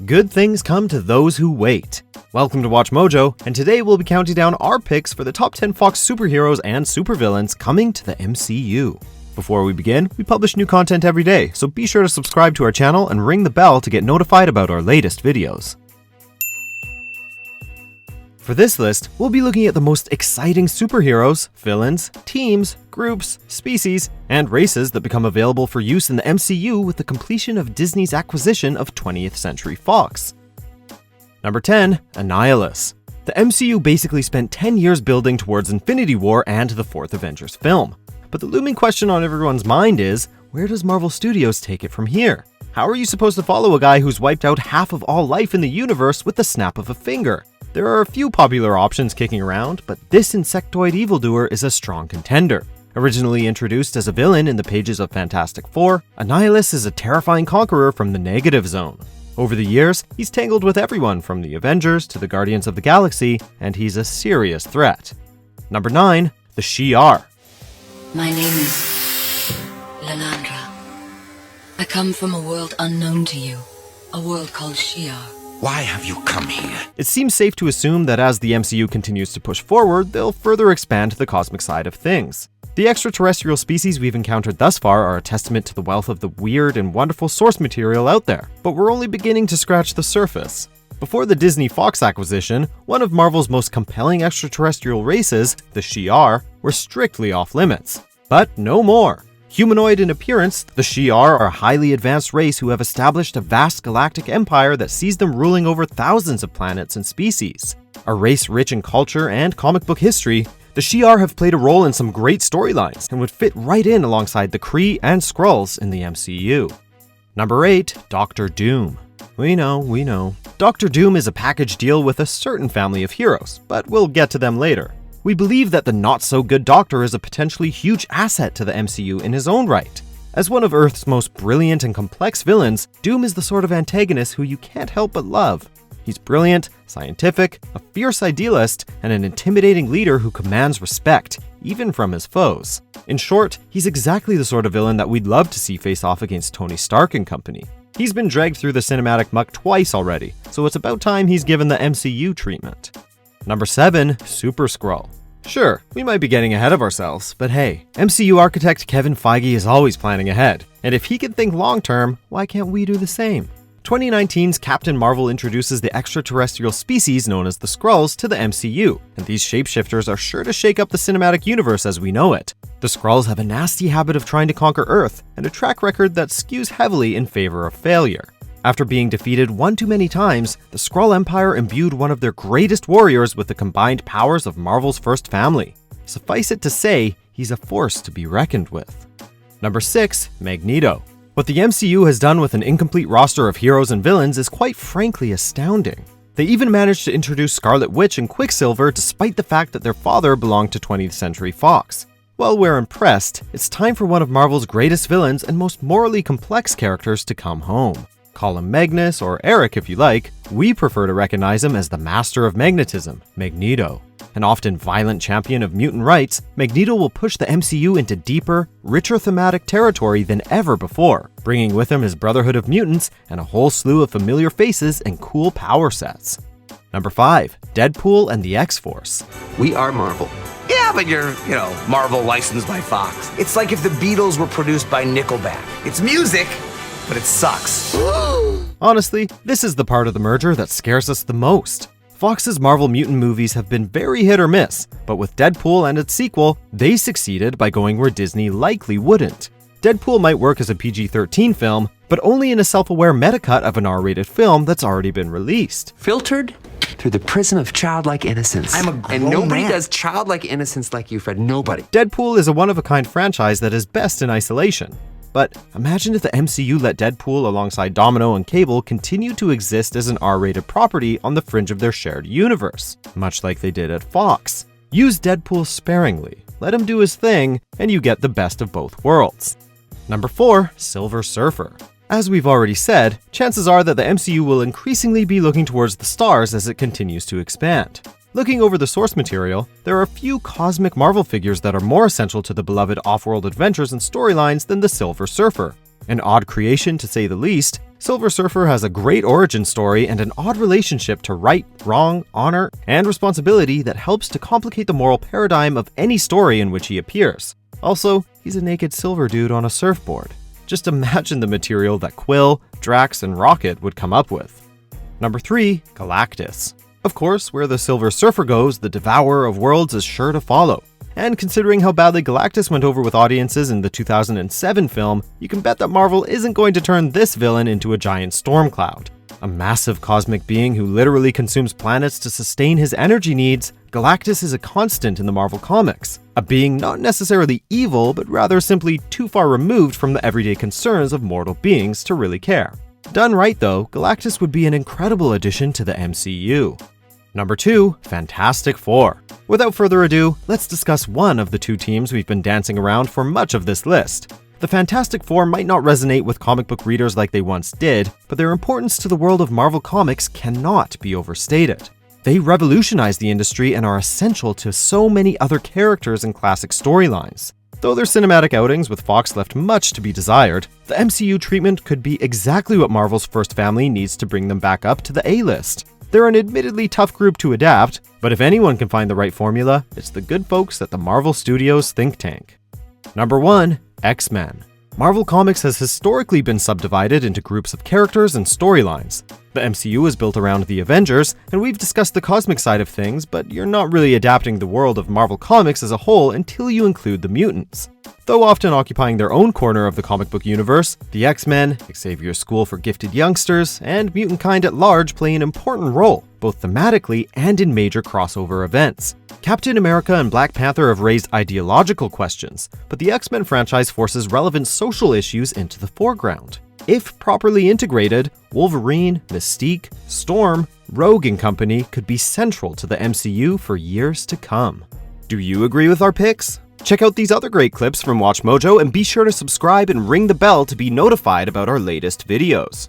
Good things come to those who wait. Welcome to WatchMojo, and today we'll be counting down our picks for the top 10 Fox superheroes and supervillains coming to the MCU. Before we begin, we publish new content every day, so be sure to subscribe to our channel and ring the bell to get notified about our latest videos. For this list, we'll be looking at the most exciting superheroes, villains, teams, groups, species, and races that become available for use in the MCU with the completion of Disney's acquisition of 20th Century Fox. Number 10. Annihilus. The MCU basically spent 10 years building towards Infinity War and the fourth Avengers film. But the looming question on everyone's mind is, where does Marvel Studios take it from here? How are you supposed to follow a guy who's wiped out half of all life in the universe with the snap of a finger? There are a few popular options kicking around, but this insectoid evildoer is a strong contender. Originally introduced as a villain in the pages of Fantastic Four, Annihilus is a terrifying conqueror from the negative zone. Over the years, he's tangled with everyone from the Avengers to the Guardians of the Galaxy, and he's a serious threat. Number 9. The Shi'ar. My name is Lalandra. I come from a world unknown to you, a world called Shiar. Why have you come here? It seems safe to assume that as the MCU continues to push forward, they'll further expand the cosmic side of things. The extraterrestrial species we've encountered thus far are a testament to the wealth of the weird and wonderful source material out there, but we're only beginning to scratch the surface. Before the Disney Fox acquisition, one of Marvel's most compelling extraterrestrial races, the Shi'ar, were strictly off limits. But no more. Humanoid in appearance, the Shi'ar are a highly advanced race who have established a vast galactic empire that sees them ruling over thousands of planets and species. A race rich in culture and comic book history, the Shi'ar have played a role in some great storylines and would fit right in alongside the Kree and Skrulls in the MCU. Number 8. Doctor Doom. We know. Doctor Doom is a package deal with a certain family of heroes, but we'll get to them later. We believe that the not-so-good Doctor is a potentially huge asset to the MCU in his own right. As one of Earth's most brilliant and complex villains, Doom is the sort of antagonist who you can't help but love. He's brilliant, scientific, a fierce idealist, and an intimidating leader who commands respect, even from his foes. In short, he's exactly the sort of villain that we'd love to see face off against Tony Stark and company. He's been dragged through the cinematic muck twice already, so it's about time he's given the MCU treatment. Number 7. Super-Skrull. Sure, we might be getting ahead of ourselves, but hey, MCU architect Kevin Feige is always planning ahead, and if he can think long-term, why can't we do the same? 2019's Captain Marvel introduces the extraterrestrial species known as the Skrulls to the MCU, and these shapeshifters are sure to shake up the cinematic universe as we know it. The Skrulls have a nasty habit of trying to conquer Earth, and a track record that skews heavily in favor of failure. After being defeated one too many times, the Skrull Empire imbued one of their greatest warriors with the combined powers of Marvel's first family. Suffice it to say, he's a force to be reckoned with. Number 6. Magneto. What the MCU has done with an incomplete roster of heroes and villains is quite frankly astounding. They even managed to introduce Scarlet Witch and Quicksilver despite the fact that their father belonged to 20th Century Fox. While we're impressed, it's time for one of Marvel's greatest villains and most morally complex characters to come home. Call him Magnus or Eric if you like, we prefer to recognize him as the master of magnetism, Magneto. An often violent champion of mutant rights, Magneto will push the MCU into deeper, richer thematic territory than ever before, bringing with him his Brotherhood of Mutants and a whole slew of familiar faces and cool power sets. Number 5. Deadpool and the X-Force. We are Marvel. Yeah, but you're, Marvel licensed by Fox. It's like if the Beatles were produced by Nickelback. It's music, but it sucks. Honestly, this is the part of the merger that scares us the most. Fox's Marvel mutant movies have been very hit or miss, but with Deadpool and its sequel, they succeeded by going where Disney likely wouldn't. Deadpool might work as a PG-13 film, but only in a self-aware meta-cut of an R-rated film that's already been released. Filtered through the prism of childlike innocence. I'm a grown And nobody man. does childlike innocence like you, Fred. Nobody. Deadpool is a one-of-a-kind franchise that is best in isolation. But imagine if the MCU let Deadpool alongside Domino and Cable continue to exist as an R-rated property on the fringe of their shared universe, much like they did at Fox. Use Deadpool sparingly, let him do his thing, and you get the best of both worlds. Number 4. Silver Surfer. As we've already said, chances are that the MCU will increasingly be looking towards the stars as it continues to expand. Looking over the source material, there are a few cosmic Marvel figures that are more essential to the beloved off-world adventures and storylines than the Silver Surfer. An odd creation to say the least, Silver Surfer has a great origin story and an odd relationship to right, wrong, honor, and responsibility that helps to complicate the moral paradigm of any story in which he appears. Also, he's a naked silver dude on a surfboard. Just imagine the material that Quill, Drax, and Rocket would come up with. Number 3, Galactus. Of course, where the Silver Surfer goes, the Devourer of Worlds is sure to follow. And considering how badly Galactus went over with audiences in the 2007 film, you can bet that Marvel isn't going to turn this villain into a giant storm cloud. A massive cosmic being who literally consumes planets to sustain his energy needs, Galactus is a constant in the Marvel comics. A being not necessarily evil, but rather simply too far removed from the everyday concerns of mortal beings to really care. Done right though, Galactus would be an incredible addition to the MCU. Number 2, Fantastic Four. Without further ado, let's discuss one of the two teams we've been dancing around for much of this list. The Fantastic Four might not resonate with comic book readers like they once did, but their importance to the world of Marvel Comics cannot be overstated. They revolutionized the industry and are essential to so many other characters and classic storylines. Though their cinematic outings with Fox left much to be desired, the MCU treatment could be exactly what Marvel's first family needs to bring them back up to the A-list. They're an admittedly tough group to adapt, but if anyone can find the right formula, it's the good folks at the Marvel Studios think tank. Number 1, X-Men. Marvel Comics has historically been subdivided into groups of characters and storylines. The MCU is built around the Avengers, and we've discussed the cosmic side of things, but you're not really adapting the world of Marvel Comics as a whole until you include the mutants. Though often occupying their own corner of the comic book universe, the X-Men, Xavier's School for Gifted Youngsters, and mutant kind at large play an important role, both thematically and in major crossover events. Captain America and Black Panther have raised ideological questions, but the X-Men franchise forces relevant social issues into the foreground. If properly integrated, Wolverine, Mystique, Storm, Rogue and company could be central to the MCU for years to come. Do you agree with our picks? Check out these other great clips from WatchMojo and be sure to subscribe and ring the bell to be notified about our latest videos.